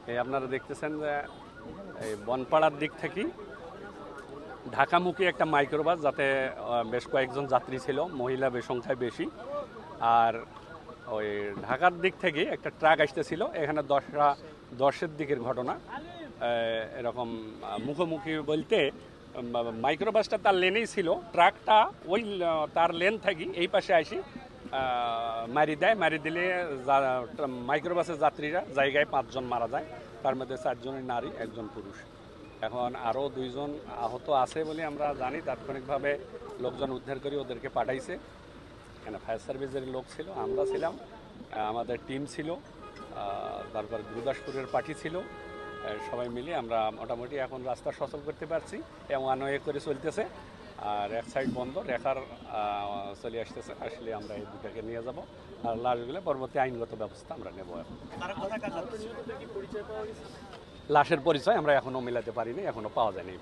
এই আপনারা দেখতেছেন যে এই বনপাড়ার দিক থেকে ঢাকামুখী একটা মাইক্রোবাস, যাতে বেশ কয়েকজন যাত্রী ছিল, মহিলা সংখ্যায় বেশি। আর ওই ঢাকার দিক থেকে একটা ট্রাক আসতেছিল, এখানে 10-10-এর দিকের ঘটনা। এরকম মুখোমুখি বলতে মাইক্রোবাসটা তার লেনেই ছিল, ট্রাকটা ওই তার লেন থেকে এই পাশে আসি মারি দিলে মাইক্রোবাসের যাত্রীরা জায়গায় 5 জন মারা যায়, তার মধ্যে 4 জনের নারী, 1 জন পুরুষ। এখন আরও 2 জন আহত আছে বলে আমরা জানি। তাৎক্ষণিকভাবে লোকজন উদ্ধার করে ওদেরকে পাঠাইছে। এখানে ফায়ার সার্ভিসের লোক ছিল, আমরা ছিলাম, আমাদের টিম ছিল, তারপর গুরুদাসপুরের পার্টি ছিল। সবাই মিলে আমরা মোটামুটি এখন রাস্তা সচল করতে পারছি এবং ওয়ানওয়ে করে চলতেছে। আর এক সাইড বন্ধ, রেখার চলে আসতেছে, আসলে আমরা এই দুটাকে নিয়ে যাব। আর লাশগুলো পরবর্তী আইনগত ব্যবস্থা আমরা নেব। এখন লাশের পরিচয় আমরা এখনও মেলাতে পারিনি, এখনও পাওয়া যায়নি।